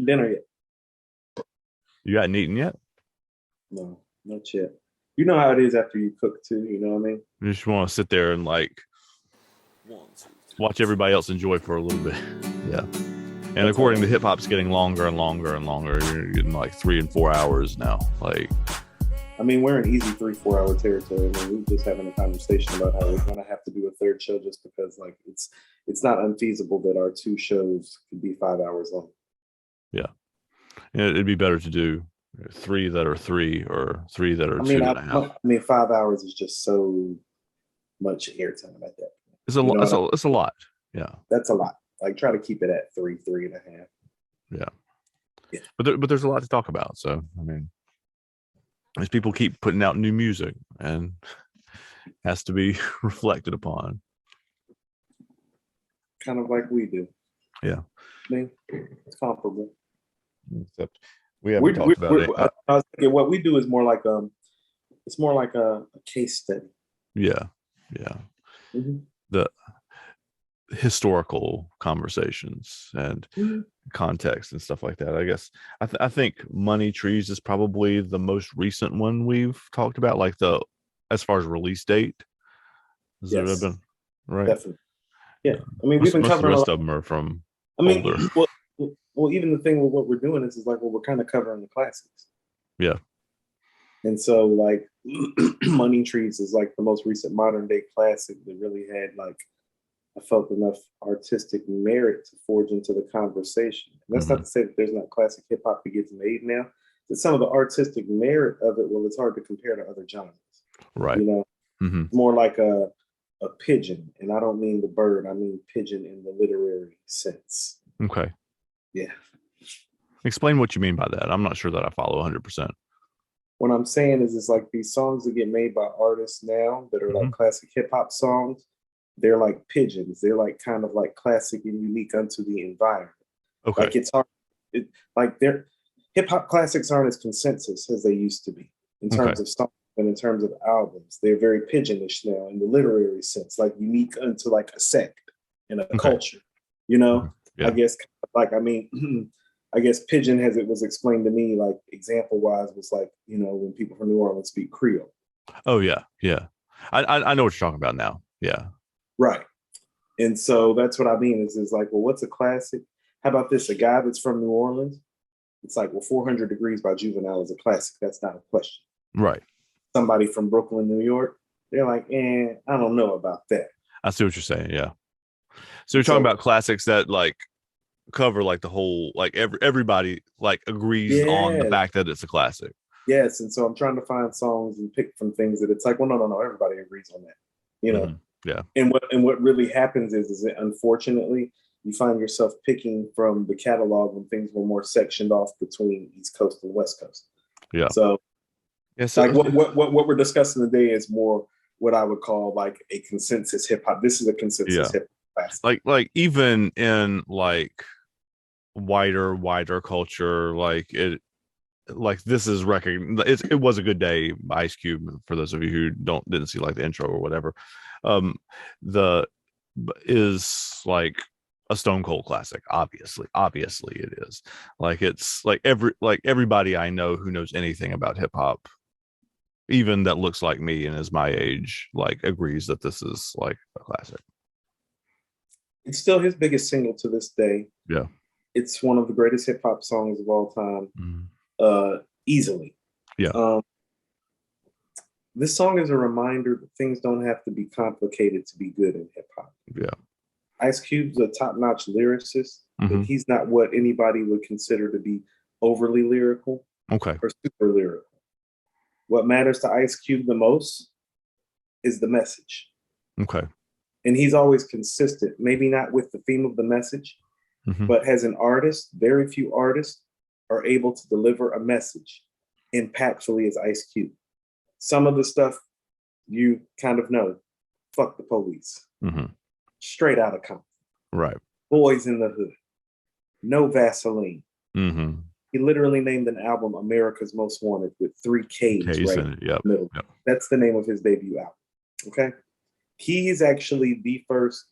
dinner yet? You hadn't eaten yet? No, not yet. You know how it is after you cook too. You know what I mean? You just want to sit there and like watch everybody else enjoy for a little bit. Yeah. And That's according all. to hip hop's getting longer and longer and longer. You're getting like 3 and 4 hours now. Like, I mean, we're in easy 3-4 hour territory. I mean, we're just having a conversation about how we're gonna have to do a third show just because like it's not unfeasible that our 2 shows could be 5 hours long. yeah. It'd be better to do 3 that are 3 or 3 that are I two mean, and a half. I mean, 5 hours is just so much airtime at that point. It's a You know lot. what I mean? It's a lot. Yeah. That's a lot. Like, try to keep it at 3.5. Yeah. Yeah. But there's a lot to talk about. So, I mean, as people keep putting out new music and has to be reflected upon. Kind of like we do. Yeah. I mean, it's comparable. Except we haven't talked about it. I was thinking what we do is more like it's more like a case study. Yeah. Yeah. Mm-hmm. The historical conversations and context and stuff like that. I guess I think Money Trees is probably the most recent one we've talked about, like the as far as release date. Has there Yes, been right? definitely. Yeah, I mean, we've been Most of the covering a rest lot. of them are from I mean, older. well, even the thing with what we're doing is like, well, we're kind of covering the classics. Yeah. And so, like, Money Trees is like the most recent modern day classic that really had like I felt enough artistic merit to forge into the conversation. And that's not to say that there's not classic hip hop that gets made now. That some of the artistic merit of it, well, it's hard to compare to other genres. Right. You know, more like a pigeon, and I don't mean the bird. I mean pigeon in the literary sense. Okay. Yeah. Explain what you mean by that. I'm not sure that I follow 100%. What I'm saying is, it's like these songs that get made by artists now that are like classic hip hop songs. They're like pigeons. They're like kind of like classic and unique unto the environment. Okay. Like it's hard. Like their hip hop classics aren't as consensus as they used to be in terms of songs and in terms of albums. They're very pigeonish now in the literary sense, like unique unto like a sect and a culture. You know, Yeah. I guess like I mean, I guess pigeon, as it was explained to me, like example wise, was like, you know, when people from New Orleans speak Creole. Oh yeah, yeah. I know what you're talking about now. Yeah. Right. And so that's what I mean is like, well, what's a classic? How about this? A guy that's from New Orleans, it's like, well, 400 Degrees by Juvenile is a classic. That's not a question. Right. Somebody from Brooklyn, New York, they're like, I don't know about that. I see what you're saying. Yeah. So you're talking about classics that like cover like the whole, like everybody like agrees on the fact that it's a classic. Yes. And so I'm trying to find songs and pick from things that it's like, well, no. Everybody agrees on that. You know? Yeah. And what really happens is that unfortunately you find yourself picking from the catalog when things were more sectioned off between East Coast and West Coast. Yeah. So, like what we're discussing today is more what I would call like a consensus hip hop. This is a consensus hip hop. Like even in like wider culture, like this is it was a good day. Ice Cube, for those of you who didn't see like the intro or whatever, the is like a Stone Cold classic. Obviously it is. Like it's like everybody I know who knows anything about hip hop, even that looks like me and is my age, like agrees that this is like a classic. It's still his biggest single to this day. Yeah. It's one of the greatest hip hop songs of all time. Easily. Yeah. This song is a reminder that things don't have to be complicated to be good in hip hop. Yeah. Ice Cube's a top-notch lyricist, but he's not what anybody would consider to be overly lyrical or super lyrical. What matters to Ice Cube the most is the message. Okay. And he's always consistent, maybe not with the theme of the message, but as an artist, very few artists are able to deliver a message impactfully as Ice Cube. Some of the stuff you kind of know, fuck the police. Straight out of Compton. Right. Boys in the Hood. No Vaseline. He literally named an album America's Most Wanted with 3 K's right in the middle. Yep. That's the name of his debut album. Okay. He is actually the first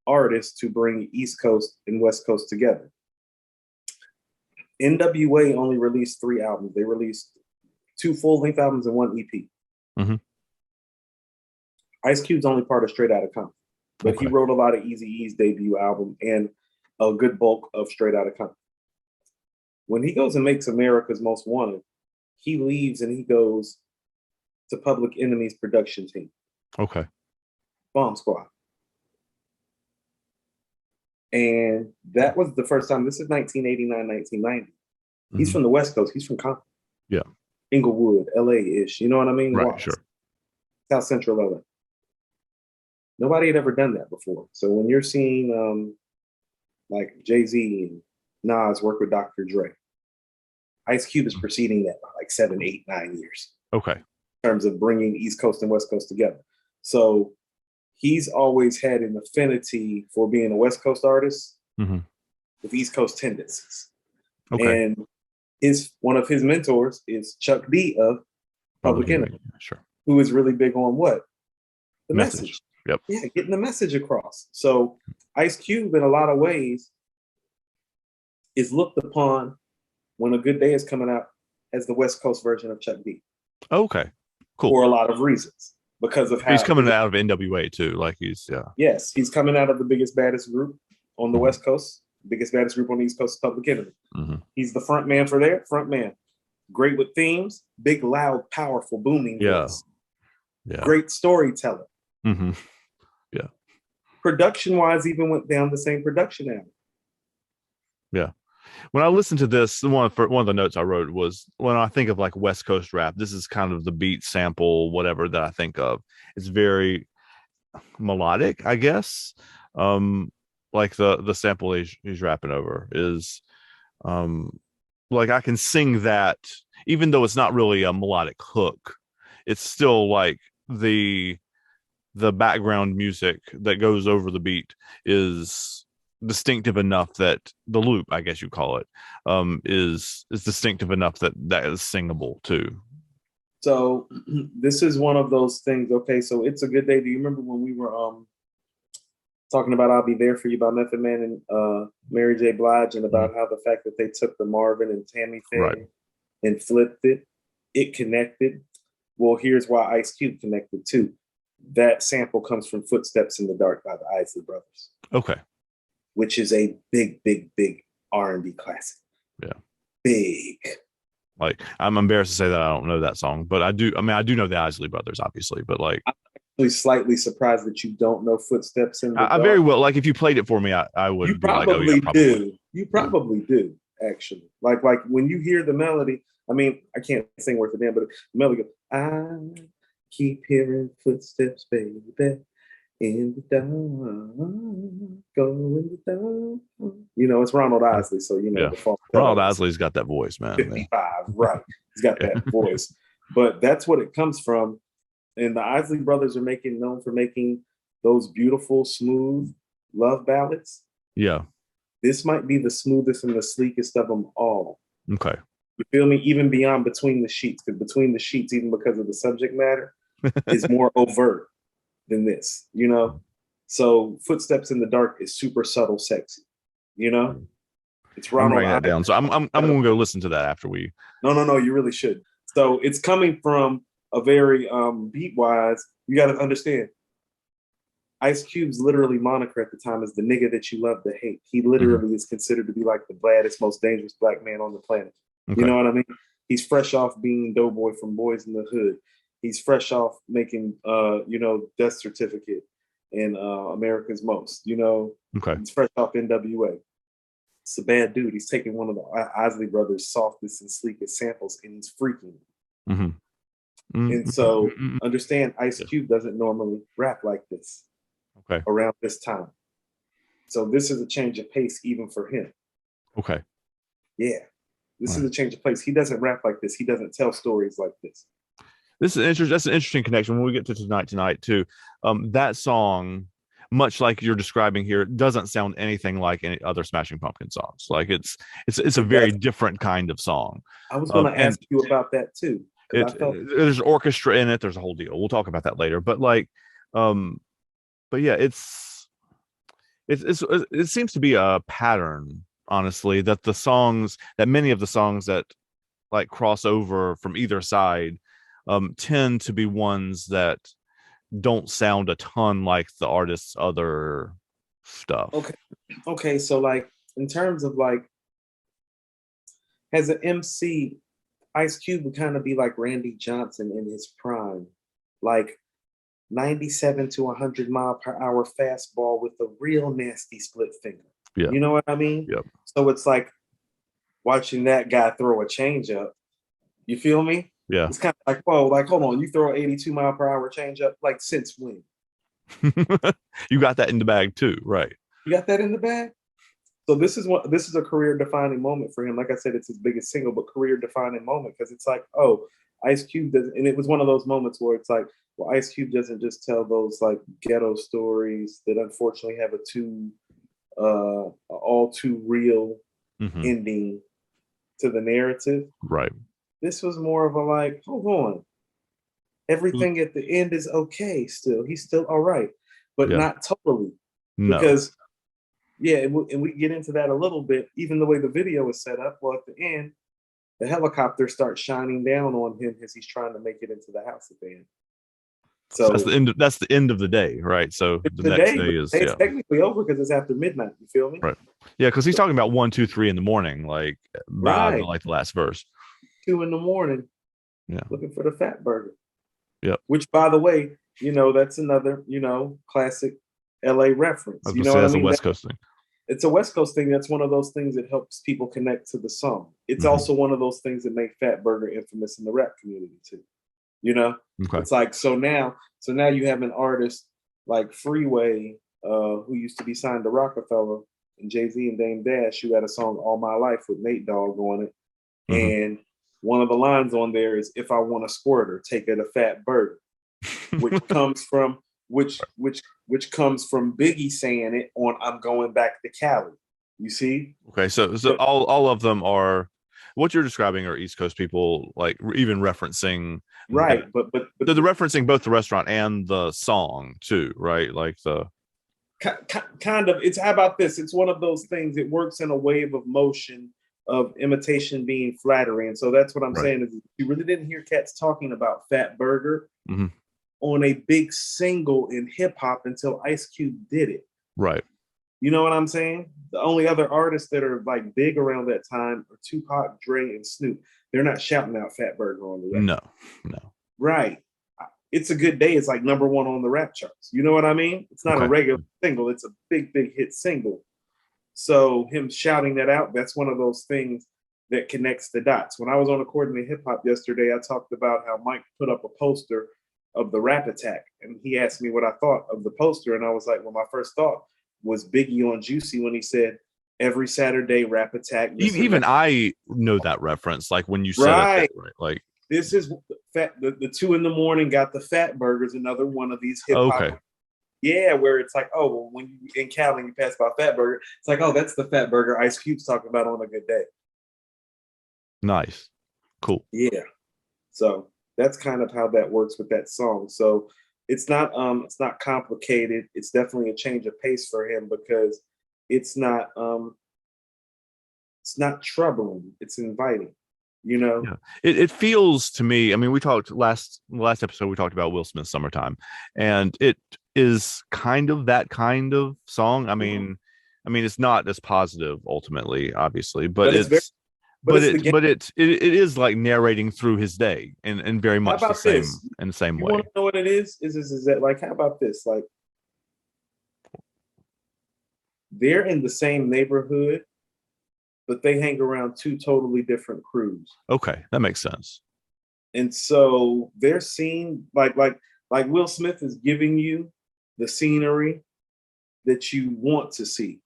artist to bring East Coast and West Coast together. NWA only released 3 albums. They released 2 full-length albums and 1 EP. Mm-hmm. Ice Cube's only part of Straight Outta Compton, but he wrote a lot of Eazy-E's debut album and a good bulk of Straight Outta Compton. When he goes and makes America's Most Wanted, he leaves and he goes to Public Enemy's production team. Okay. Bomb Squad. And that was the first time. This is 1989, 1990. He's from the West Coast. He's from Compton. Yeah. Inglewood, LA-ish. You know what I mean? Right, sure. South Central LA. Nobody had ever done that before. So when you're seeing like Jay-Z and Nas work with Dr. Dre, Ice Cube is preceding that by like 7, 8, 9 years. Okay. In terms of bringing East Coast and West Coast together. So he's always had an affinity for being a West Coast artist with East Coast tendencies. Okay. And one of his mentors is Chuck D of Public Enemy, sure, who is really big on what? The message. Yep. Yeah, getting the message across. So Ice Cube, in a lot of ways, is looked upon when A Good Day is coming out as the West Coast version of Chuck D. Okay, cool. For a lot of reasons. Because of how he's coming out of NWA too. Like Yes, he's coming out of the biggest, baddest group on the West Coast, biggest, baddest group on the East Coast, Public Enemy. He's the front man for there, front man. Great with themes, big, loud, powerful, booming voice. Yeah. Great storyteller. Yeah. Production-wise, even went down the same production album. Yeah. When I listened to this, one of the notes I wrote was, when I think of like West Coast rap, this is kind of the beat, sample, whatever that I think of. It's very melodic, I guess. Like the sample he's rapping over is like I can sing that, even though it's not really a melodic hook. It's still like the background music that goes over the beat is distinctive enough that the loop, I guess you call it, is distinctive enough that is singable too. So this is one of those things. Okay, so It's a Good Day. Do you remember when we were talking about I'll Be There For You by Method Man and Mary J. Blige, and about how the fact that they took the Marvin and Tammy thing and flipped it connected. Well, here's why Ice Cube connected too. That sample comes from Footsteps in the Dark by the Isley Brothers. Okay. Which is a big, big, big R&B classic. Yeah. Big. Like, I'm embarrassed to say that I don't know that song, but I do. I mean, I do know the Isley Brothers, obviously, but like, I'm actually slightly surprised that you don't know Footsteps in the Dark. I very well, like, if you played it for me, I would. You probably do. You probably do, actually. Like when you hear the melody, I mean, I can't sing worth a damn, but the melody goes, I keep hearing footsteps, baby. In the dark, go in the dark. You know, it's Ronald Isley, so you know. Yeah. Ronald Isley's got that voice, man. 55, right? He's got that voice, but that's what it comes from. And the Isley Brothers are known for making those beautiful, smooth love ballads. Yeah, this might be the smoothest and the sleekest of them all. Okay, you feel me? Even beyond Between the Sheets, because Between the Sheets, even because of the subject matter, is more overt than this, you know? So Footsteps in the Dark is super subtle, sexy, you know? It's Ronald. I'm writing that down. So I'm going to go listen to that after we. No, you really should. So it's coming from a very beat-wise, you got to understand, Ice Cube's literally moniker at the time is the nigga that you love to hate. He literally is considered to be like the baddest, most dangerous black man on the planet. Okay. You know what I mean? He's fresh off being Doughboy from Boys in the Hood. He's fresh off making, Death Certificate and America's Most, you know. Okay. He's fresh off NWA. It's a bad dude. He's taking one of the Isley Brothers' softest and sleekest samples, and he's freaking. And so understand, Ice Cube doesn't normally rap like this around this time. So this is a change of pace even for him. Okay. Yeah. This is a change of pace. He doesn't rap like this. He doesn't tell stories like this. That's an interesting connection when we get to Tonight too. That song, much like you're describing here, doesn't sound anything like any other Smashing Pumpkins songs. Like it's a very different kind of song. I was going to ask you about that too. There's orchestra in it. There's a whole deal. We'll talk about that later. But like, but yeah, it seems to be a pattern honestly, that many of the songs that like cross over from either side tend to be ones that don't sound a ton like the artist's other stuff. Okay, okay. So like in terms of like as an MC, Ice Cube would kind of be like Randy Johnson in his prime, like 97 to 100 mile per hour fastball with a real nasty split finger. Yeah. You know what I mean? Yep. So it's like watching that guy throw a changeup. You feel me? Yeah. It's kind of like, whoa, like, hold on, you throw an 82 mile per hour changeup? Like, since when? You got that in the bag too, right? You got that in the bag? So this is a career defining moment for him. Like I said, it's his biggest single, but career defining moment because it's like, oh, Ice Cube doesn't, and it was one of those moments where it's like, well, Ice Cube doesn't just tell those like ghetto stories that unfortunately have all too real Mm-hmm. ending to the narrative. Right. This was more of a like, hold on, everything at the end is okay still. He's still all right, but Yeah. not totally. No. Because yeah, and we get into that a little bit, even the way the video is set up. Well, at the end, the helicopter starts shining down on him as he's trying to make it into the house at the end. So So that's the end of the day, right? So the next day is it's technically over because it's after midnight. You feel me? right. Yeah, because he's talking about 1, 2, 3 in the morning, like by Right. like the last verse. 2 a.m. Yeah. looking for the fat burger. Yep. Which, by the way, that's another, classic LA reference. I was You gonna know say what I that's a mean? West Coast thing. It's a West Coast thing. That's one of those things that helps people connect to the song. It's Mhm. also one of those things that make Fat Burger infamous in the rap community too. You know, Okay. it's like so now you have an artist like Freeway, who used to be signed to Rockefeller, and Jay-Z and Dame Dash, who had a song All My Life with Nate Dogg on it. Mhm. And one of the lines on there is, if I want a squirter, take it a fat burger, which comes from which comes from Biggie saying it on I'm Going Back to Cali. You see? Okay, so But all of them are what you're describing are East Coast people, like even referencing that. right, but They're referencing both the restaurant and the song too, right? Like the kind of, it's how about this? It's one of those things. It works in a wave of motion of imitation being flattery, and so that's what I'm right. saying is you really didn't hear cats talking about Fat Burger Mhm. on a big single in hip hop until Ice Cube did it. Right. You know what I'm saying? The only other artists that are like big around that time are Tupac, Dre, and Snoop. They're not shouting out Fat Burger on the record. No. Right. It's a Good Day. It's like #1 on the rap charts. You know what I mean? It's not a regular single. It's a big hit single. So him shouting that out, that's one of those things that connects the dots. When I was on According to Hip Hop yesterday, I talked about how Mike put up a poster of the Rap Attack. And he asked me what I thought of the poster. And I was like, well, my first thought was Biggie on Juicy when he said, every Saturday Rap Attack. Even I know that reference, like when you said right. it, right? Like this is the 2 a.m. got the Fat Burgers, another one of these hip hop. okay. Yeah, where it's like, oh, well, when you in Cali, you pass by Fat Burger, it's like, oh, that's the Fat Burger Ice Cube's talking about on A Good Day. Nice. Cool. Yeah. So that's kind of how that works with that song. So it's not complicated. It's definitely a change of pace for him because it's not troubling. It's inviting, Yeah. It feels to me, I mean, we talked last episode, we talked about Will Smith's Summertime, and it is kind of that kind of song. I mean, it's not as positive ultimately, obviously, but it is like narrating through his day and very much the same this? in the same You way. want to know what it is? Is that like, how about this? Like, they're in the same neighborhood, but they hang around two totally different crews. Okay, that makes sense. And so they're seen like Will Smith is giving you the scenery that you want to see.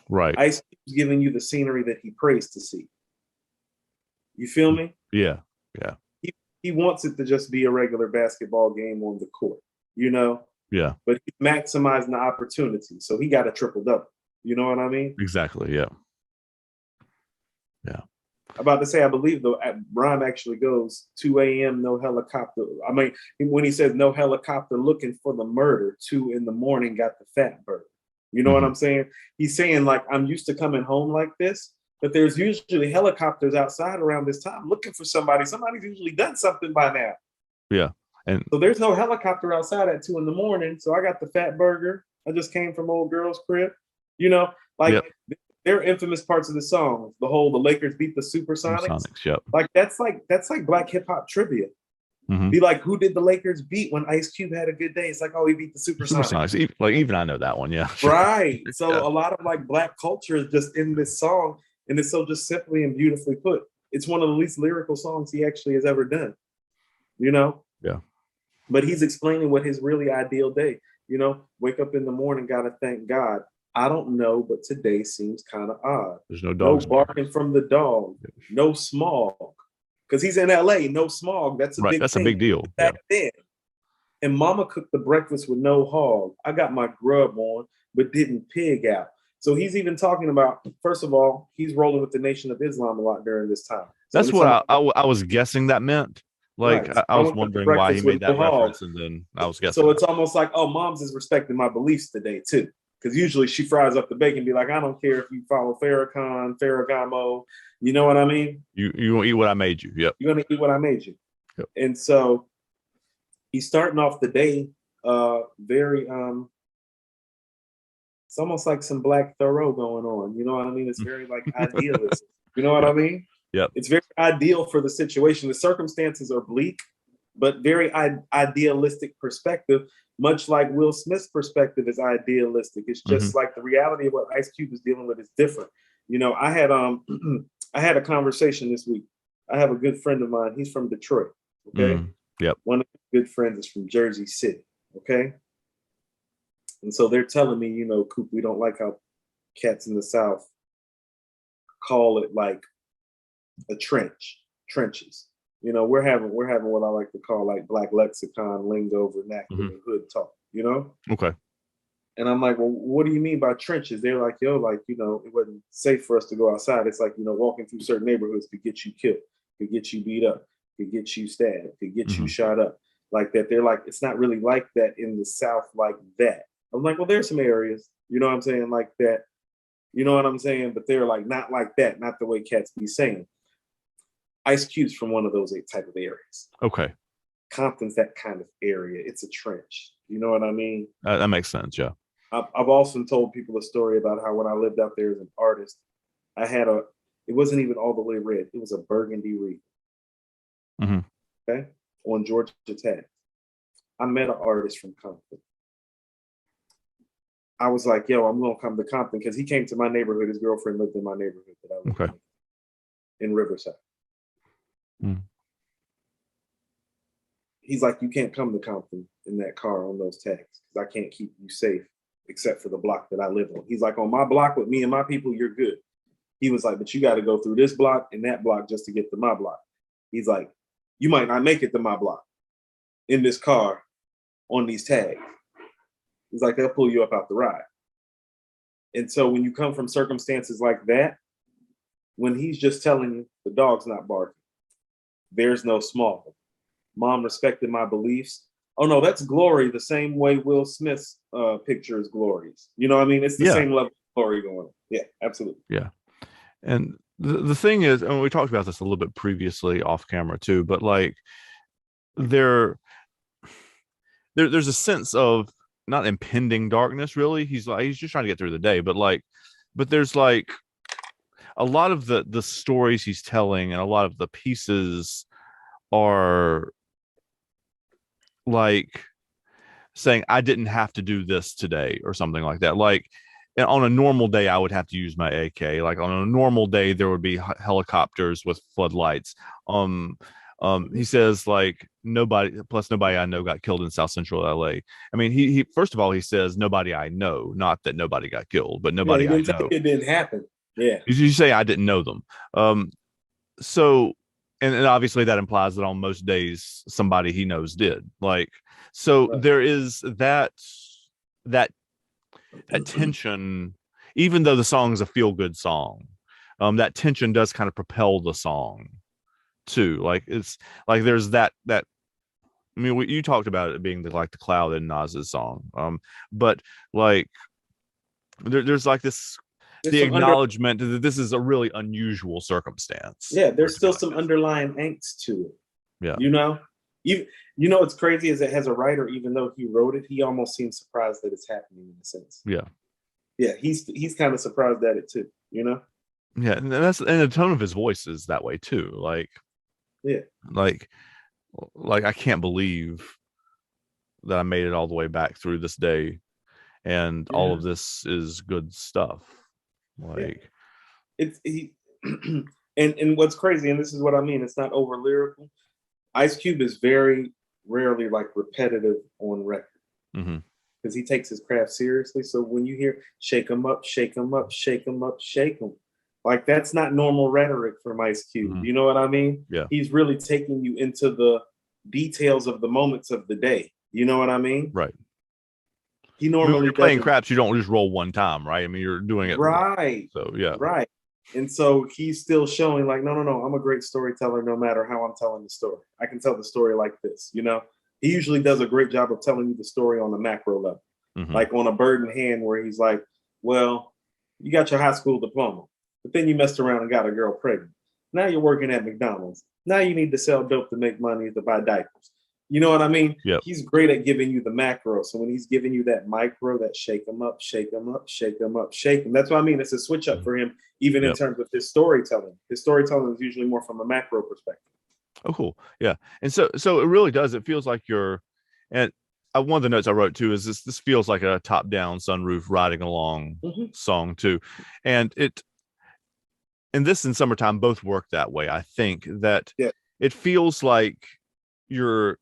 Right. Ice is giving you the scenery that he prays to see. You feel me? Yeah. He wants it to just be a regular basketball game on the court, Yeah. But he's maximizing the opportunity. So he got a triple double. You know what I mean? Exactly. Yeah. I'm about to say, I believe the rhyme actually goes 2 a.m. no helicopter. I mean, when he says no helicopter looking for the murder, 2 a.m. got the Fat Burger. You know what I'm saying? He's saying like, I'm used to coming home like this, but there's usually helicopters outside around this time looking for somebody. Somebody's usually done something by now. Yeah. And so there's no helicopter outside at 2 a.m. So I got the fat burger. I just came from old girl's crib. You know, like yep. they're infamous parts of the song. The Lakers beat the Supersonics. Yep. Like that's like black hip hop trivia. Be like, who did the Lakers beat when Ice Cube had a good day? It's like, oh, he beat the Supersonics. Like even I know that one, yeah. Right. So a lot of like black culture is just in this song, and it's so just simply and beautifully put. It's one of the least lyrical songs he actually has ever done. You know? Yeah. But he's explaining what his really ideal day, you know, wake up in the morning, gotta thank God. I don't know, but today seems kind of odd. There's no dogs. No barking from the dog, no smog. Because he's in LA, no smog. That's a right. big That's thing. a big deal. Back then. And mama cooked the breakfast with no hog. I got my grub on, but didn't pig out. So he's even talking about, first of all, he's rolling with the Nation of Islam a lot during this time. So that's what I was guessing that meant. Like, right. I was wondering why he made that reference, and then I was guessing. So it's almost like, oh, mom's is respecting my beliefs today, too. Because usually she fries up the bacon and be like, I don't care if you follow Farrakhan, Ferragamo. You know what I mean? You gonna eat what I made you. Yep. You're gonna eat what I made you. Yep. And so he's starting off the day very it's almost like some Black Thoreau going on. You know what I mean? It's very like idealist. You know what I mean? Yep. It's very ideal for the situation. The circumstances are bleak, but very idealistic perspective, much like Will Smith's perspective is idealistic. It's just like the reality of what Ice Cube is dealing with is different. You know, I had I had a conversation this week. I have a good friend of mine. He's from Detroit. Okay. Yep. One of my good friends is from Jersey City. Okay. And so they're telling me, you know, Coop, we don't like how cats in the South call it like a trenches. You know, we're having what I like to call like black lexicon, lingo, vernacular, hood talk, you know? Okay. And I'm like, well, what do you mean by trenches? They're like, yo, like, you know, it wasn't safe for us to go outside. It's like, you know, walking through certain neighborhoods could get you killed, could get you beat up, could get you stabbed, could get you shot up. Like that. They're like, it's not really like that in the South like that. I'm like, well, there's some areas, you know what I'm saying, like that. You know what I'm saying? But they're like, not like that, not the way cats be saying. Ice Cube's from one of those type of areas. Okay. Compton's that kind of area. It's a trench. You know what I mean? That makes sense, yeah. I've also told people a story about how when I lived out there as an artist, I had it wasn't even all the way red. It was a burgundy wreath. Okay? On Georgia Tech. I met an artist from Compton. I was like, yo, I'm going to come to Compton because he came to my neighborhood. His girlfriend lived in my neighborhood that I lived in Riverside. He's like, you can't come to Compton in that car on those tags because I can't keep you safe except for the block that I live on. He's like, on my block with me and my people, you're good. He was like, but you got to go through this block and that block just to get to my block. He's like, you might not make it to my block in this car on these tags. He's like, they'll pull you up out the ride. And so when you come from circumstances like that, when he's just telling you the dog's not barking, there's no small. Mom respected my beliefs. Oh no, that's glory the same way Will Smith's picture is glorious. You know what I mean? It's the same level of glory going on. Yeah, absolutely. Yeah. And the thing is, and we talked about this a little bit previously off camera too, but like there's a sense of not impending darkness really. He's just trying to get through the day, but there's like a lot of the stories he's telling and a lot of the pieces are like saying, I didn't have to do this today or something like that. Like on a normal day, I would have to use my AK. Like on a normal day, there would be helicopters with floodlights. He says like nobody I know got killed in South Central LA. I mean, he first of all, he says nobody I know, not that nobody got killed, but nobody I know. It didn't happen. Yeah. You say I didn't know them. So, and obviously that implies that on most days somebody he knows did. Like, so there is that tension, even though the song is a feel-good song, that tension does kind of propel the song too. Like it's like there's that I mean, you talked about it being like the cloud in Nas's song, but like there's like this There's the some acknowledgement that this is a really unusual circumstance. yeah, for it there's to be still like some this. underlying angst to it. Yeah. You know, you know what's crazy is that as a writer, even though he wrote it, he almost seems surprised that it's happening in a sense. Yeah. Yeah, he's kind of surprised at it too. You know. Yeah, and the tone of his voice is that way too. Yeah. Like I can't believe that I made it all the way back through this day, and all Yeah. of this is good stuff. Yeah. Like, It's he. And what's crazy, and this is what I mean, it's not over lyrical. Ice Cube is very rarely like repetitive on record mhm, because he takes his craft seriously. So when you hear shake 'em up, shake 'em up, shake 'em up, shake 'em, like that's not normal rhetoric from Ice Cube. mhm, You know what I mean? yeah, He's really taking you into the details of the moments of the day. You know what I mean? right. He I mean, when normally you're playing doesn't. craps, you don't just roll one time, right? I mean, you're doing it. Right. So yeah, Right. And so he's still showing like, no, no, no, I'm a great storyteller no matter how I'm telling the story. I can tell the story like this, you know? He usually does a great job of telling you the story on the macro level, mhm, like on a bird in hand where he's like, well, you got your high school diploma, but then you messed around and got a girl pregnant. Now you're working at McDonald's. Now you need to sell dope to make money to buy diapers. You know what I mean? yep, He's great at giving you the macro. So when he's giving you that micro, that shake him up, shake him up, shake him up, shake him. That's what I mean. It's a switch up mhm, for him, even in yep. terms of his storytelling. His storytelling is usually more from a macro perspective. Oh, cool. Yeah, and so it really does. It feels like you're, and one of the notes I wrote too is this feels like a top down sunroof riding along Mhm. song too, and this and summertime both work that way. I think that Yeah. it feels like you're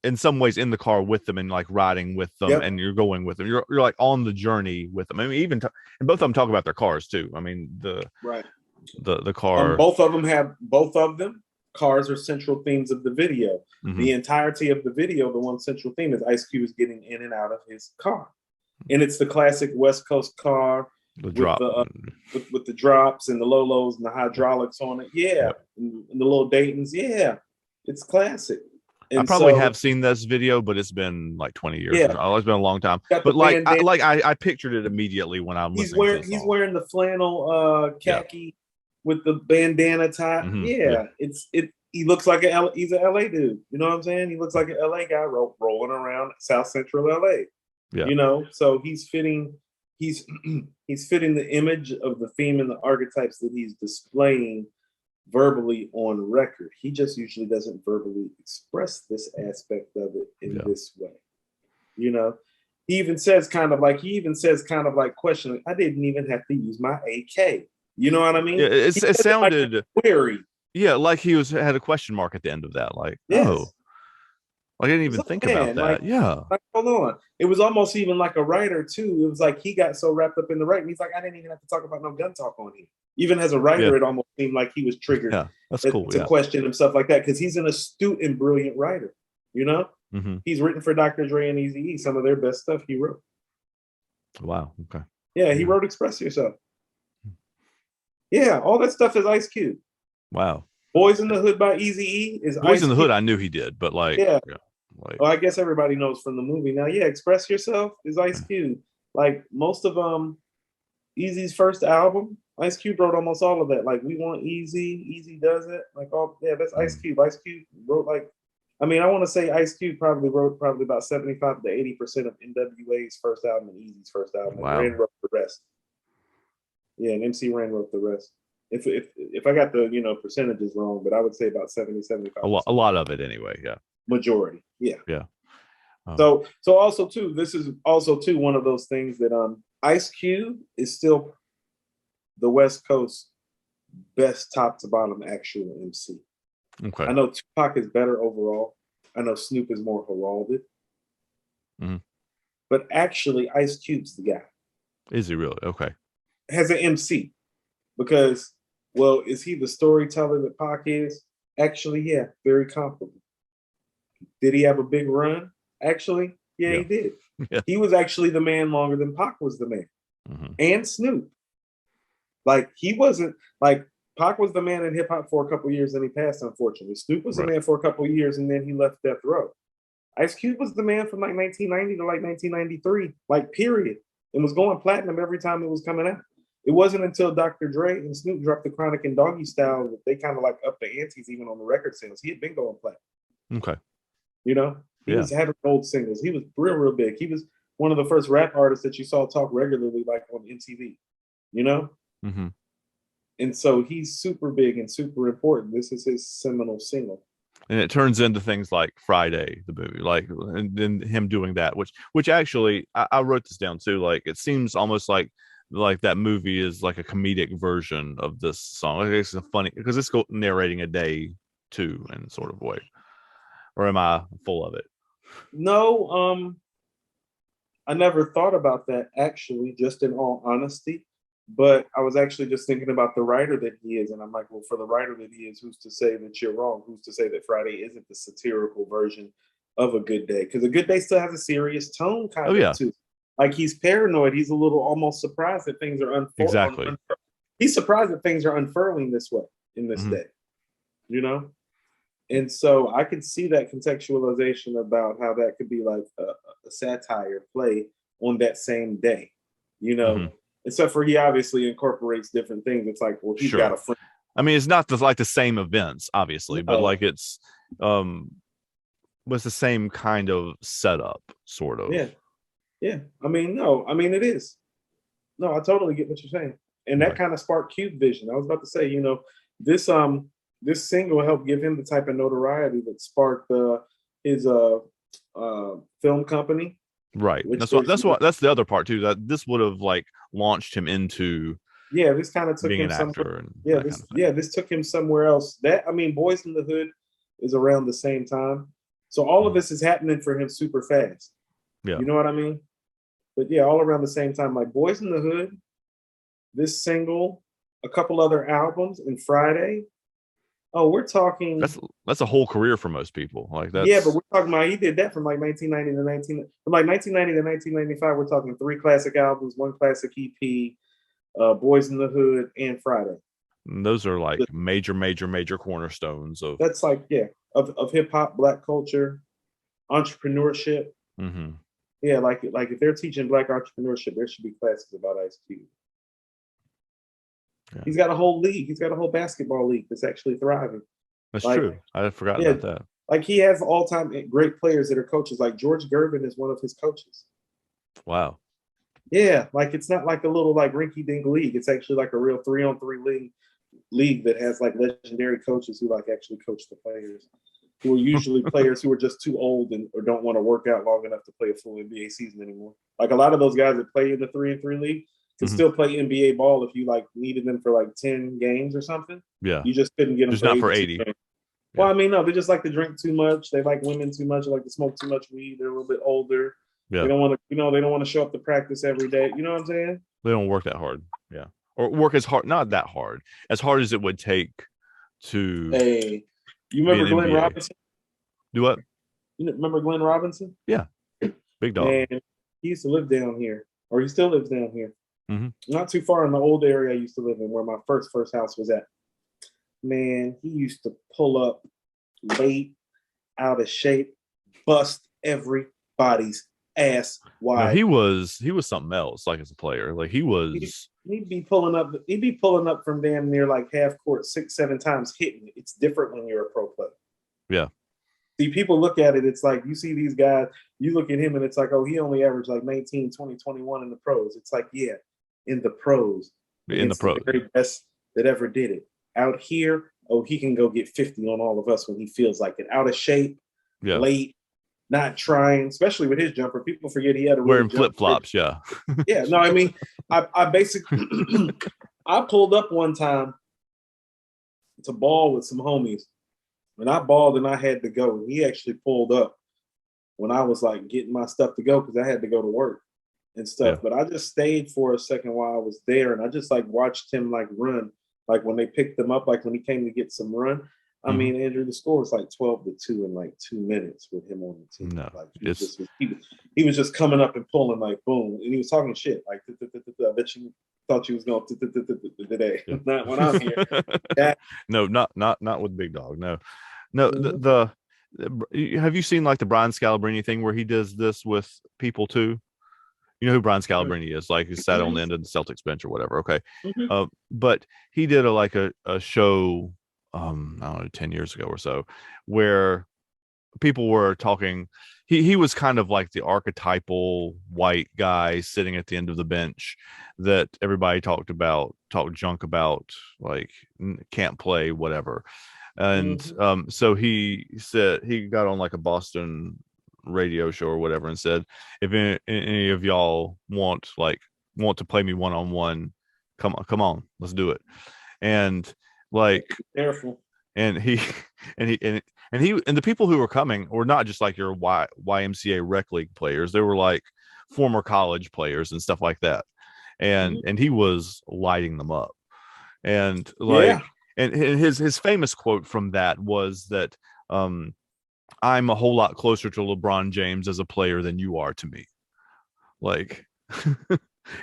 in some ways in the car with them and like riding with them, Yep. and you're going with them. You're like on the journey with them. I mean, and both of them talk about their cars too. I mean, Right. the car. Both of them. Cars are central themes of the video. Mhm, The entirety of the video, the one central theme is Ice Cube is getting in and out of his car, and it's the classic West Coast car the with drop. the with the drops and the lolos and the hydraulics on it. Yeah, Yep. and the little Daytons. Yeah, it's classic. I And probably so have seen this video, but it's been like 20 years or yeah, so. Oh, it's been a long time. got the But like bandana. I pictured it immediately when I'm listening to the He's song. wearing the flannel Yeah. khaki with the bandana tie. Yeah. Yeah, it. He looks like he's an LA dude. You know what I'm saying? He looks like an LA guy rolling around South Central LA. Yeah. You know, so he's fitting. He's he's fitting the image of the theme and the archetypes that he's displaying verbally on record. He just usually doesn't verbally express this aspect of it in Yeah. this way. You know, he even says kind of like questioning, I didn't even have to use my AK. You know what I Yeah. mean? He It says it like sounded, query. yeah, like he had a question mark at the end of that. Like, oh, Yes. like I didn't It's even like, think about man, that. Yeah. hold on. It was almost even like a writer too. It was like he got so wrapped up in the writing. He's like, I didn't even have to talk about no gun talk on here. Even as a Yeah. writer, it almost seemed like he was triggered Yeah. That's cool. to Yeah. question and stuff like that because he's an astute and brilliant writer. You know, Hmm. he's written for Dr. Dre and Eazy-E, some of their best stuff he wrote. Wow. Okay. Yeah, he Yeah. wrote Express Yourself. Yeah, all that stuff is Ice Cube. Wow. Boys in the Hood by Eazy-E is Boys Ice in the Cube. Hood, I knew he did, but like, Yeah. yeah, like, Well, I guess everybody knows from the movie now. Yeah, Express Yourself is Ice Cube. Like most of Eazy's first album, Ice Cube wrote almost all of that. Like We Want Easy, Easy Does It. Like all yeah, that's Ice Cube. Ice Cube wrote like I mean, I want to say Ice Cube probably wrote about 75 to 80% of NWA's first album and Eazy's first album. And wow. Ren wrote the rest. Yeah, and MC Ren wrote the rest. If I got the percentages wrong, but I would say about 70, 75. A lot of it anyway. Yeah. Majority. Yeah. Yeah. So also too, this is also too one of those things that Ice Cube is still the West Coast best top to bottom actual MC. Okay. I know Tupac is better overall. I know Snoop is more heralded. Mm-hmm. But actually Ice Cube's the guy. Is he really? Okay. Has an MC. Because, well, is he the storyteller that Pac is? Actually, yeah, very comparable. Did he have a big run? Actually, yeah. He did. Yeah. He was actually the man longer than Pac was the man. Mm-hmm. And Snoop. Like, he wasn't, like, Pac was the man in hip hop for a couple years and he passed, unfortunately. Snoop was the man for a couple years and then he left Death Row. Ice Cube was the man from like 1990 to like 1993, like, period. and was going platinum every time it was coming out. It wasn't until Dr. Dre and Snoop dropped the Chronic and Doggy Style that they kind of like upped the antes even on the record sales. He had been going platinum. Okay. You know, he Yeah. was having old singles. He was real big. He was one of the first rap artists that you saw talk regularly, like on MTV. You know, Mm-hmm. and so he's super big and super important. This is his seminal single. And it turns into things like Friday, the movie, like, and then him doing that, which actually I wrote this down too. Like, it seems almost like that movie is like a comedic version of this song. Like, it's a funny because it's narrating a day too in sort of way. Or am I full of it? No, I never thought about that actually, just in all honesty. But I was actually just thinking about the writer that he is, and I'm like, well, for the writer that he is, who's to say that you're wrong? Who's to say that Friday isn't the satirical version of A Good Day? Because A Good Day still has a serious tone kind of too. Like, he's paranoid. He's a little almost surprised that things are unfolding. Exactly. He's surprised that things are unfurling this way in this day, you know? And so I could see that contextualization about how that could be like a satire play on that same day, you know? Except for he obviously incorporates different things. It's like, well, he's got a friend. I mean, it's not like the same events, obviously, but like it's was the same kind of setup, sort of. Yeah. I mean, no, I mean it is. No, I totally get what you're saying. And that kind of sparked Cube Vision. I was about to say, you know, this single helped give him the type of notoriety that sparked his film company. Right. That's the other part too. That this would have like launched him into this kind of took being him an actor. This took him somewhere else. That, I mean, Boys in the Hood is around the same time, so all of this is happening for him super fast. Yeah, you know what I mean. But yeah, all around the same time, like Boys in the Hood, this single, a couple other albums, and Friday. Oh, we're talking. That's a whole career for most people. Like that. Yeah, but we're talking about he did that from like 1990 to 1995. We're talking 3 classic albums, 1 classic EP, Boys in the Hood, and Friday. And those are like major cornerstones of. That's like of hip hop, Black culture, entrepreneurship. Yeah, like if they're teaching Black entrepreneurship, there should be classes about Ice Cube. Yeah. He's got a whole league. He's got a whole basketball league that's actually thriving. That's true. I forgot about that. Like, he has all-time great players that are coaches. Like George Gervin is one of his coaches. Wow. Yeah, like it's not like a little like rinky-dink league. It's actually like a real 3-on-3 league that has like legendary coaches who like actually coach the players, who are usually players who are just too old or don't want to work out long enough to play a full NBA season anymore. Like, a lot of those guys that play in the 3-on-3 league can still play NBA ball if you like needed them for like 10 games or something. Yeah. You just couldn't get them just not for 80. Well, I mean, no, they just like to drink too much. They like women too much. They like to smoke too much weed. They're a little bit older. Yeah. They don't want to, they don't want to show up to practice every day. You know what I'm saying? They don't work that hard. Yeah. Or work as hard, not that hard, as hard as it would take to. Hey, you remember Glenn NBA. Robinson? Do what? You remember Glenn Robinson? Yeah. Big dog. And he used to live down here, or he still lives down here. Not too far in the old area I used to live in, where my first house was at. Man, he used to pull up late, out of shape, bust everybody's ass wide. No, he was something else. Like, as a player, like he was. He'd be pulling up from damn near like half court 6-7 times hitting. It's different when you're a pro player. Yeah. See, people look at it, it's like you see these guys, you look at him and it's like, oh, he only averaged like 19, 20, 21 in the pros. It's like, yeah, in the pros. In the pros. The very best that ever did it. Out here, oh, he can go get 50 on all of us when he feels like it. Out of shape, late, not trying, especially with his jumper. People forget he had a wearing flip-flops, yeah. Yeah, no, I mean, I basically I pulled up one time to ball with some homies. When I balled and I had to go, and he actually pulled up when I was like getting my stuff to go because I had to go to work and stuff. Yeah. But I just stayed for a second while I was there, and I just like watched him like run. Like when they picked him up, like when he came to get some run. I mean, Andrew, the score was like 12-2 in like 2 minutes with him on the team. No, like he was just coming up and pulling like boom, and he was talking shit like I bet you thought you was going today. Not when I'm here. No, not with Big Dog. No. The have you seen like the Brian Scalabrine thing where he does this with people too? You know who Brian Scalabrine is? Like, he sat on the end of the Celtics bench or whatever. Okay. Mhm. But he did a show, I don't know, 10 years ago or so, where people were talking. He was kind of like the archetypal white guy sitting at the end of the bench that everybody talked junk about, like can't play, whatever. And Mhm. so he said, he got on like a Boston radio show or whatever and said, if any of y'all want to play me one on one, come on, let's do it. And like, Careful. and he and he and the people who were coming were not just like your YMCA rec league players. They were like former college players and stuff like that. And Mhm. he was lighting them up. And Yeah. like, and his famous quote from that was that, um I'm a whole lot closer to LeBron James as a player than you are to me. Like,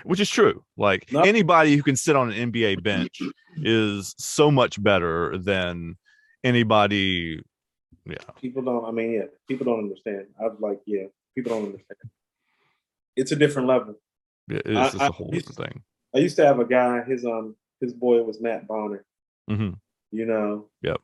which is true. Like, No, anybody who can sit on an NBA bench is so much better than anybody. Yeah, people don't. I mean, yeah, people don't understand. I've like, yeah, people don't understand. It's a different level. it's I a whole used different thing. I used to have a guy. His boy was Matt Bonner. Hmm. You know, Yep.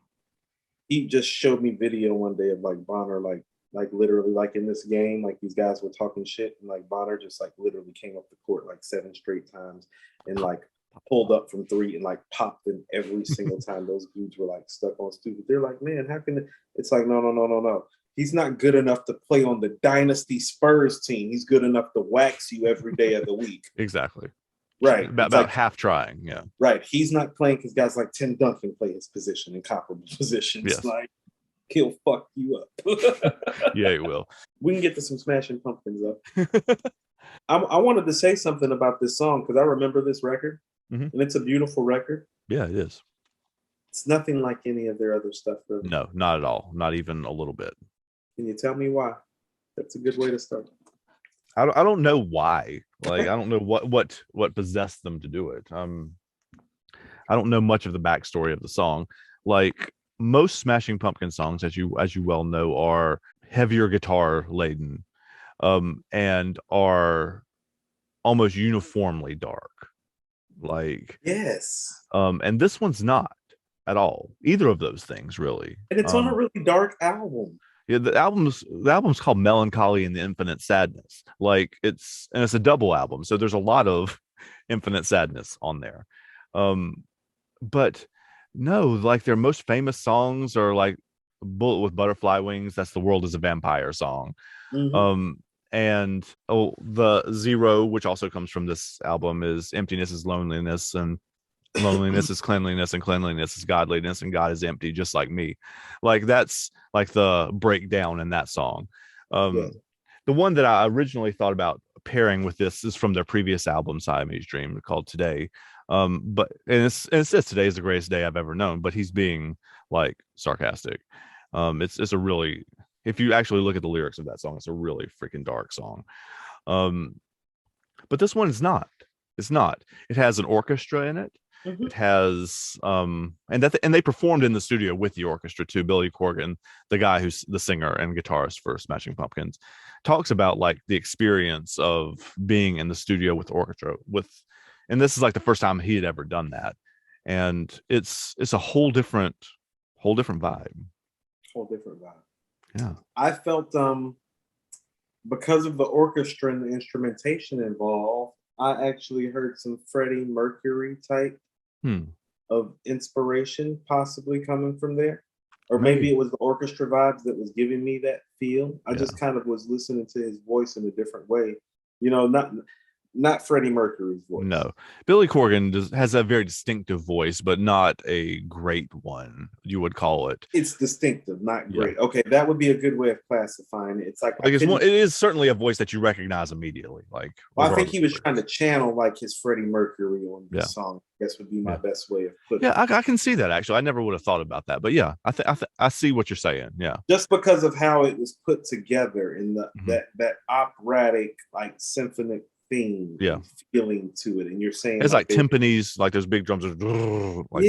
he just showed me video one day of like Bonner, like literally like in this game, like these guys were talking shit, and like Bonner just like literally came up the court like 7 straight times and like pulled up from three and like popped in every single time those dudes were like stuck on stupid. They're like, man, how can it's like no, no, no, no, no. He's not good enough to play on the Dynasty Spurs team. He's good enough to wax you every day of the week. Exactly. Right. About, It's like half trying. Yeah. right. He's not playing because guys like Tim Duncan play his position in comparable positions. Yes. Like he'll fuck you up. Yeah, it will. We can get to some Smashing Pumpkins though. I wanted to say something about this song because I remember this record, Mhm. and it's a beautiful record. Yeah, it is. It's nothing like any of their other stuff, really. No, not at all. Not even a little bit. Can you tell me why? That's a good way to start. I don't know why. Like, I don't know what possessed them to do it. I don't know much of the backstory of the song. Like, most Smashing Pumpkin songs, as you well know, are heavier guitar laden, and are almost uniformly dark. Like, Yes, and this one's not at all. Either of those things, really. and it's on a really dark album. Yeah, the album's called Melancholy and the Infinite Sadness. Like, it's a double album, so there's a lot of infinite sadness on there. Um, but no, like, their most famous songs are like Bullet with Butterfly Wings. That's the World is a Vampire song. Mm-hmm. Um, and the Zero, which also comes from this album, is Emptiness is Loneliness, and loneliness is cleanliness, and cleanliness is godliness, and God is empty, just like me. Like, that's like the breakdown in that song. Yeah. The one that I originally thought about pairing with this is from their previous album, Siamese Dream, called Today. But it says today is the greatest day I've ever known, but he's being like sarcastic. It's a really, if you actually look at the lyrics of that song, it's a really freaking dark song. But this one is not. It's not. It has an orchestra in it. Mm-hmm. It has and they performed in the studio with the orchestra too. Billy Corgan, the guy who's the singer and guitarist for Smashing Pumpkins, talks about like the experience of being in the studio with the orchestra and this is like the first time he had ever done that. And it's a whole different vibe. Whole different vibe. Yeah. I felt because of the orchestra and the instrumentation involved, I actually heard some Freddie Mercury type of inspiration possibly coming from there. Or maybe it was the orchestra vibes that was giving me that feel. I just kind of was listening to his voice in a different way. You know, not Freddie Mercury's voice. No, Billy Corgan has a very distinctive voice, but not a great one, you would call it. It's distinctive, not great. Yeah. Okay, that would be a good way of classifying it. It's like it is certainly a voice that you recognize immediately. Like, well, I think he was trying to channel like his Freddie Mercury on this song. I guess would be my best way of putting it. I can see that actually. I never would have thought about that, but yeah, I see what you're saying. Yeah, just because of how it was put together in the that operatic like symphonic theme, feeling to it, and you're saying it's like timpanis, like those big drums. Like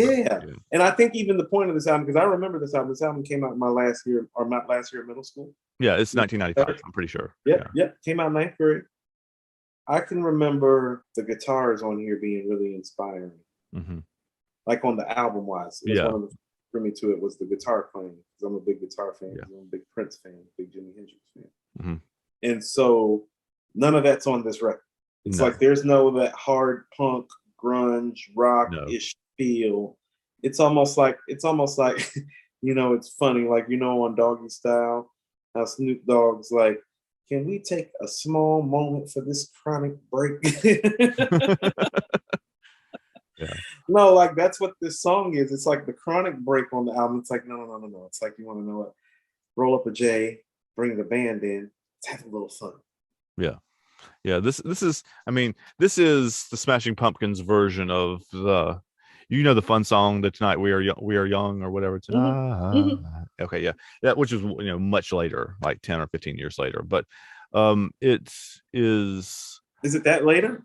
and I think even the point of this album, because I remember this album came out my last year of middle school. Yeah, it's 1995. I'm pretty sure. Yep, came out in 9th grade. I can remember the guitars on here being really inspiring. Hmm. Like on the album wise, it was Yeah. one of the for me to it was the guitar playing because I'm a big guitar fan. Yeah. 'Cause I'm a big Prince fan, big Jimi Hendrix fan, Hmm. and so none of that's on this record. It's No, like there's no that hard punk, grunge, rock no. ish feel. It's almost like it's funny, like on Doggy Style, how Snoop Dogg's like, can we take a small moment for this chronic break? Yeah. No, like that's what this song is. It's like the chronic break on the album. It's like, no, no, no, no, no. It's like you want to know what? Roll up a J, bring the band in, let's have a little fun. Yeah. Yeah. This is, I mean, this is the Smashing Pumpkins version of the fun song that tonight we are young or whatever Mhm, tonight. mhm. Okay, yeah, that which is much later, like 10 or 15 years later, but it is. Is it that later?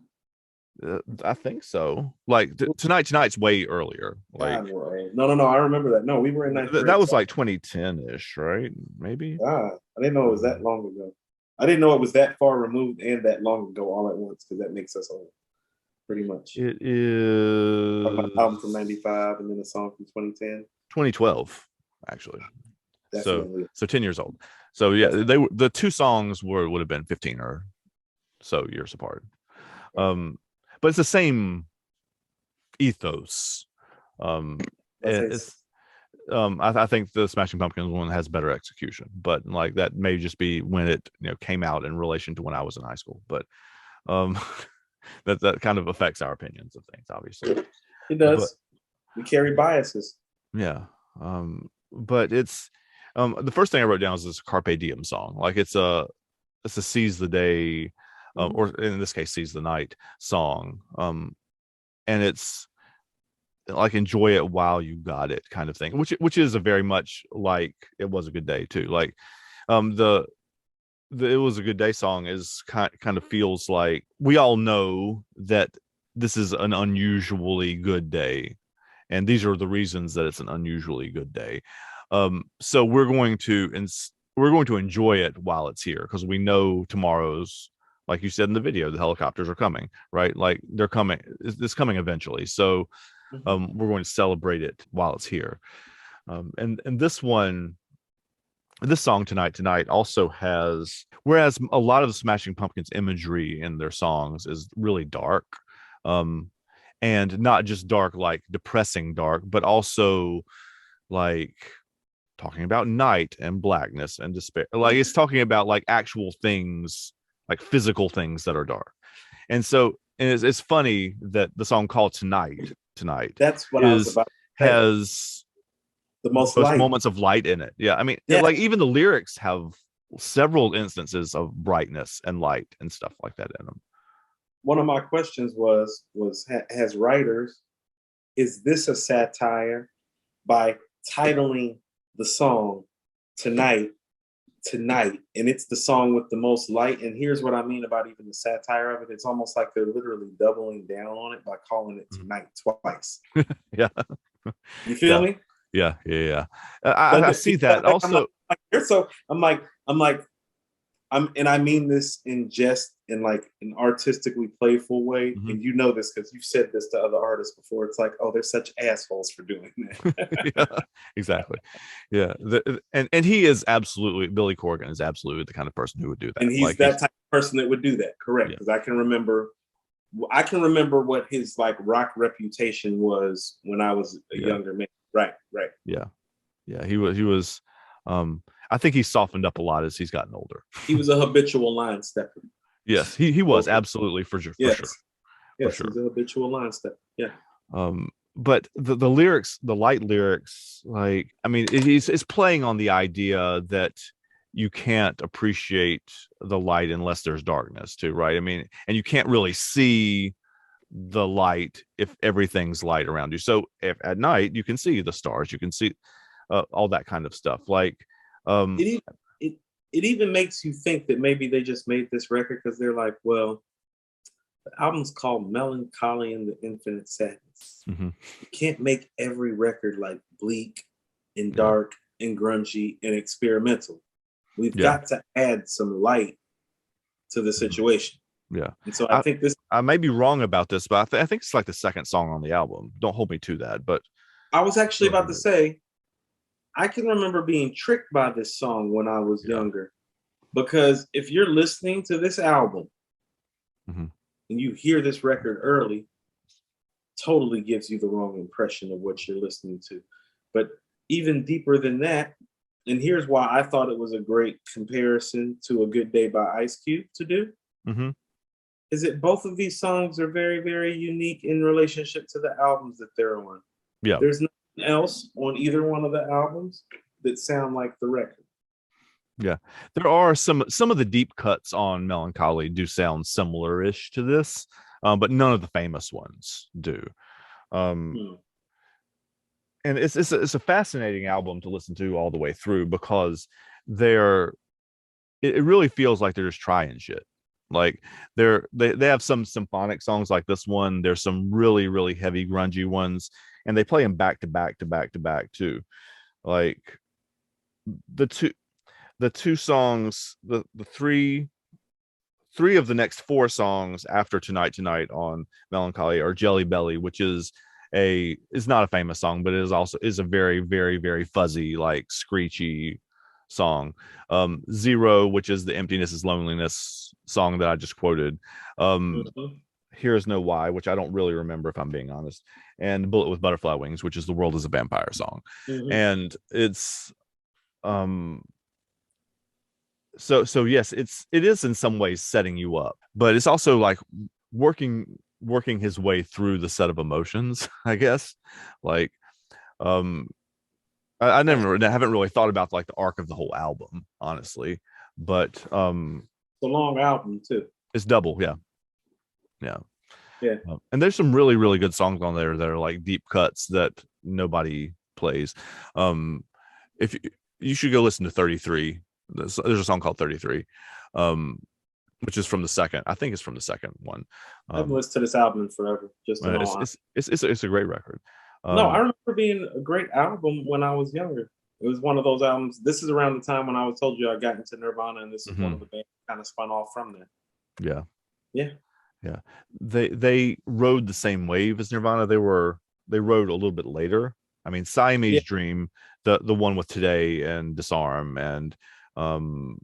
I think so. Like tonight's way earlier. Like God, we're old. No, no, no. I remember that. No, we were in ninth that grade. was So, like 2010 ish, right? Maybe. God, I didn't know it was that long ago. I didn't know it was that far removed and that long ago all at once because that makes us old, pretty much. It Talking about an album from is '95 and then a song from 2010. 2012, actually. So Definitely, 10 years old. So yeah, definitely. the two songs would have been 15 or so years apart. Right. But it's the same ethos. Let's say It's I think the Smashing Pumpkins one has better execution, but like that may just be when it came out in relation to when I was in high school. But um, that kind of affects our opinions of things, obviously. it But does. We carry biases. yeah, but it's the first thing I wrote down is this Carpe Diem song. Like it's a seize the day, Mhm. or in this case, seize the night song. And it's like enjoy it while you got it kind of thing, which is a very much like it was a good day too. Like the it was a good day song is kind of feels like we all know that this is an unusually good day, and these are the reasons that it's an unusually good day. So we're going to enjoy it while it's here because we know tomorrow's, like you said in the video, the helicopters are coming, right? Like they're coming. It's coming eventually. So Mhm. we're going to celebrate it while it's here. And this song tonight also has, whereas a lot of the Smashing Pumpkins imagery in their songs is really dark, um, and not just dark like depressing dark, but also like talking about night and blackness and despair. Like it's talking about like actual things, like physical things that are dark. And so, and it's funny that the song called Tonight That's what I was is about to say. has The the most most light. moments of light in it. Yeah, I mean, Yeah. like even the lyrics have several instances of brightness and light and stuff like that in them. One of my questions has writers, is this a satire by titling the song tonight, and it's the song with the most light? And here's what I mean about even the satire of it. It's almost like they're literally doubling down on it by calling it Tonight twice. Yeah, You feel yeah, me? yeah. Doesn't I it feel see that like I'm also. like you're so and I mean this in jest in like an artistically playful way. Mhm. And you know this because you've said this to other artists before. It's like, oh, they're such assholes for doing that. Yeah, exactly. Yeah, and he is absolutely, Billy Corgan is absolutely the kind of person who would do that. And he's Like that type of person that would do that, correct? yeah, Because I can remember what his like rock reputation was when I was a yeah, younger man. Right, right. yeah, yeah. He was. I think he's softened up a lot as he's gotten older. He was a habitual line stepper. Yes, he was Okay. absolutely for sure, Yes. for Yes, he's sure. a habitual line stepper. Yeah. But the lyrics, the light lyrics, like I mean, it's playing on the idea that you can't appreciate the light unless there's darkness too, right? I mean, and you can't really see the light if everything's light around you. So if at night you can see the stars, you can see all that kind of stuff. Like, It even it, it even makes you think that maybe they just made this record because they're like, well, the album's called Melancholy and the Infinite Sadness. mhm, You can't make every record like bleak and yeah, dark and grungy and experimental. We've yeah, got to add some light to the mhm, situation. Yeah. And so I I, think this, I may be wrong about this, but I think it's like the second song on the album. Don't hold me to that, but I was actually about to say, I can remember being tricked by this song when I was yeah. younger. Because if you're listening to this album Mm-hmm. and you hear this record early, totally gives you the wrong impression of what you're listening to. But even deeper than that, and here's why I thought it was a great comparison to A Good Day by Ice Cube to do, Mm-hmm. is that both of these songs are very, very unique in relationship to the albums that they're on. Yeah. There's nothing else on either one of the albums that sound like the record. Yeah. There are some of the deep cuts on Melancholy do sound similar-ish to this, but none of the famous ones do. Hmm. And it's a fascinating album to listen to all the way through because they're it really feels like they're just trying shit. Like they have some symphonic songs like this one. There's some really, really heavy grungy ones, and they play them back to back to back to back too. Like the two songs, the three of the next four songs after Tonight on Melancholy are Jelly Belly, which is not a famous song, but it is a very, very, very fuzzy, like screechy song. Zero, which is the Emptiness is Loneliness song that I just quoted. Mhm. Here is No Why, which I don't really remember if I'm being honest, and Bullet with Butterfly Wings, which is The World is a Vampire song. Mhm. And it's um so yes, it is in some ways setting you up, but it's also like working his way through the set of emotions, I guess. Like um I haven't really thought about like the arc of the whole album, honestly. But It's a long album too. it's double, yeah. Yeah. Yeah. And there's some really, really good songs on there that are like deep cuts that nobody plays. If you should go listen to 33. There's a song called 33, um, which is from the second. I think it's from the second one. I haven't listened to this album in forever. Just in all honesty. It's a great record. No, I remember being a great album when I was younger. It was one of those albums. This is around the time when I was told you I got into Nirvana, and this is one of the bands that kind of spun off from that. Yeah. Yeah. Yeah. They rode the same wave as Nirvana. They rode a little bit later. I mean, Siamese Yeah. Dream, the one with Today and Disarm, and um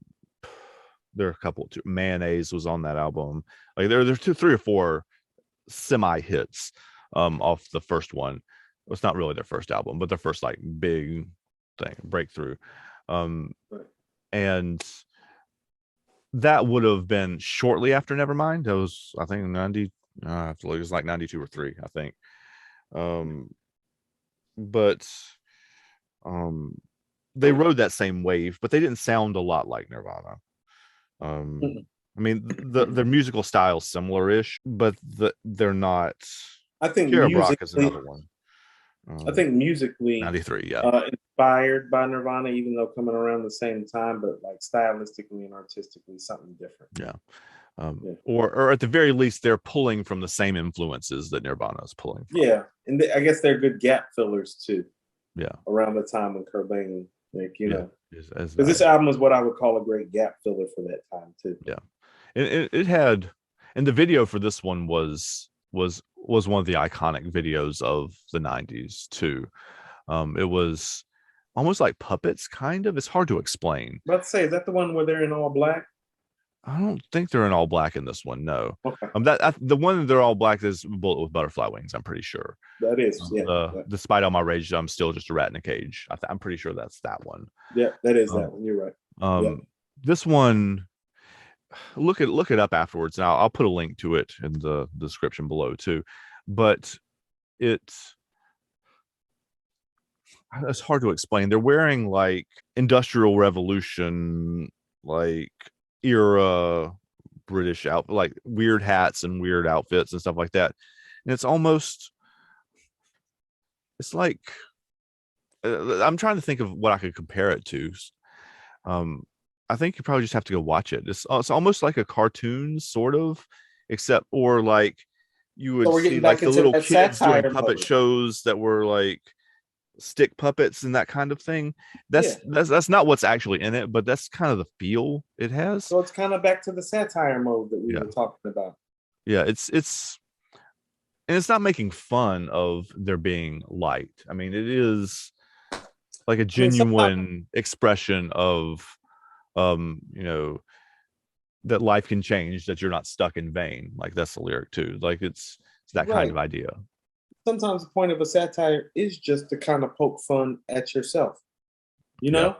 there are a couple too. Mayonnaise was on that album. Like there's three or four semi hits off the first one. It's not really their first album, but their first like big thing breakthrough. Right. And that would have been shortly after Nevermind. That was, I think, 90. I have to look. It was like 92 or 3, I think. But they rode that same wave, but they didn't sound a lot like Nirvana. I mean, their musical style similar-ish, but they're not. I think Kira Brock musically, is another one. I think musically 93, yeah. Inspired by Nirvana, even though coming around the same time, but like stylistically and artistically, something different. Yeah. Yeah. Or at the very least, they're pulling from the same influences that Nirvana is pulling from. Yeah, and I guess they're good gap fillers too. Yeah. Around the time when Cobain, like know, because this album is what I would call a great gap filler for that time too. Yeah, it had, and the video for this one was one of the iconic videos of the 90s too. It was almost like puppets, kind of. It's hard to explain. About to say, is that the one where they're in all black? I don't think they're in all black in this one. No. Okay. The one that they're all black is Bullet with Butterfly Wings. I'm pretty sure. That is. Despite all my rage, I'm still just a rat in a cage. I'm pretty sure that's that one. Yeah, that is that one. You're right. This one, look it up afterwards, and I'll put a link to it in the description below too. But it's hard to explain. They're wearing like Industrial Revolution, like era British outfit, like weird hats and weird outfits and stuff like that. And it's like I'm trying to think of what I could compare it to. I think you probably just have to go watch it. It's almost like a cartoon, sort of, except or like you would see like the little kids doing puppet shows that were like stick puppets and that kind of thing. Yeah. That's not what's actually in it, but that's kind of the feel it has. So it's kind of back to the satire mode that we Yeah. were talking about. Yeah, it's and it's not making fun of there being light. I mean, it is like a I mean, sometimes, genuine expression of you know, that life can change, that you're not stuck in vain. Like that's the lyric too. Like it's that kind right. of idea. Sometimes the point of a satire is just to kind of poke fun at yourself. You Yeah. know?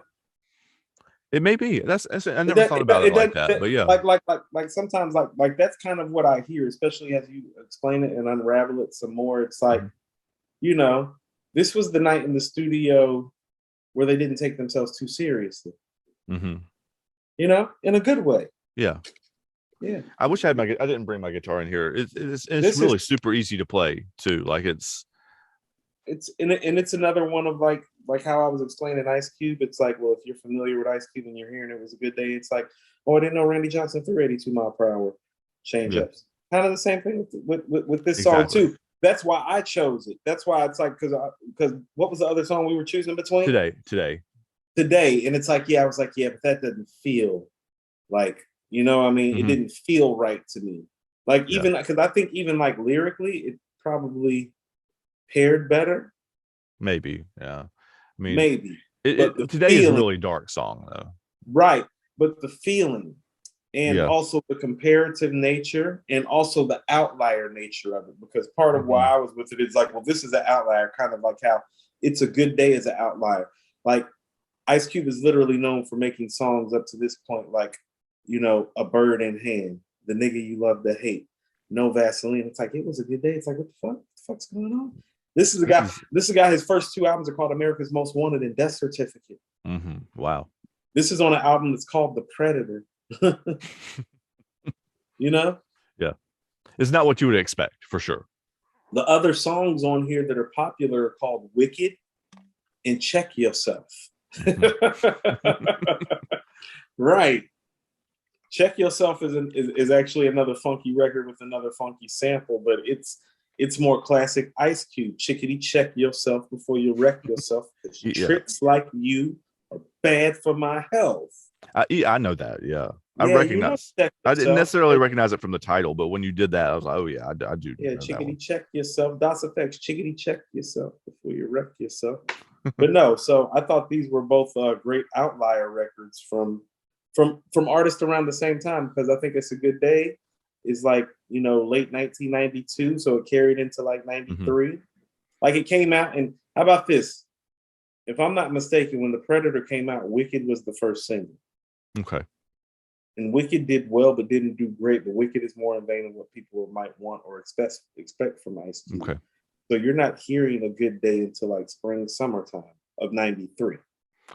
It may be. I never thought about it like that, but yeah. Like sometimes like that's kind of what I hear, especially as you explain it and unravel it some more. It's like, you know, this was the night in the studio where they didn't take themselves too seriously. Mm-hmm. You know, in a good way. Yeah. Yeah. I wish I had I didn't bring my guitar in here. It's This really is super easy to play too. Like it's and it's another one of like how I was explaining Ice Cube. It's like, well, if you're familiar with Ice Cube and you're hearing It Was a Good Day, it's like, oh, I didn't know Randy Johnson threw 82 mile per hour change Yeah. ups. Kind of the same thing with this Exactly. song too. That's why I chose it. That's why it's like because what was the other song we were choosing between? Today. And it's like, yeah, I was like, yeah, but that doesn't feel like, you know what I mean? It didn't feel right to me. Like even because I think even like lyrically, it probably paired better. Maybe. Yeah. I mean, Maybe. today is a really dark song though. Right. But the feeling and Yeah. also the comparative nature and also the outlier nature of it, because part of why I was with it is like, well, this is an outlier, kind of like how It's a Good Day is an outlier. Like Ice Cube is literally known for making songs up to this point, like, you know, A Bird in Hand, The Nigga You Love to Hate, No Vaseline. It's like, it was a good day. It's like, what the fuck? What the fuck's going on? This is a guy, his first two albums are called America's Most Wanted and Death Certificate. Wow. This is on an album that's called The Predator. You know? Yeah. It's not what you would expect, for sure. The other songs on here that are popular are called Wicked and Check Yourself. Right. Check Yourself is actually another funky record with another funky sample, but it's more classic Ice Cube. Chickadee, check yourself before you wreck yourself, because tricks like you are bad for my health. I know that. Yeah. I Yeah, recognize. I didn't necessarily recognize it from the title, but when you did that, I was like, oh yeah, I do. Yeah, chickadee, check yourself. Das Effects, chickadee, check yourself before you wreck yourself. But no, so I thought these were both great outlier records from artists around the same time, because I think It's a Good Day is like, you know, late 1992, so it carried into like 93. Like it came out, and how about this? If I'm not mistaken, when The Predator came out, Wicked was the first single. Okay. And Wicked did well, but didn't do great. But Wicked is more in vein of what people might want or expect from Ice Cube. Okay. So you're not hearing A Good Day until like spring, summertime of 93.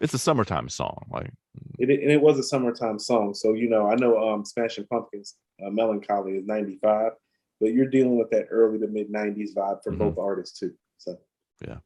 It's a summertime song. Like it was a summertime song. So, you know, I know Smashing Pumpkins, Melancholy is 95, but you're dealing with that early to mid 90s vibe from both artists too. So yeah.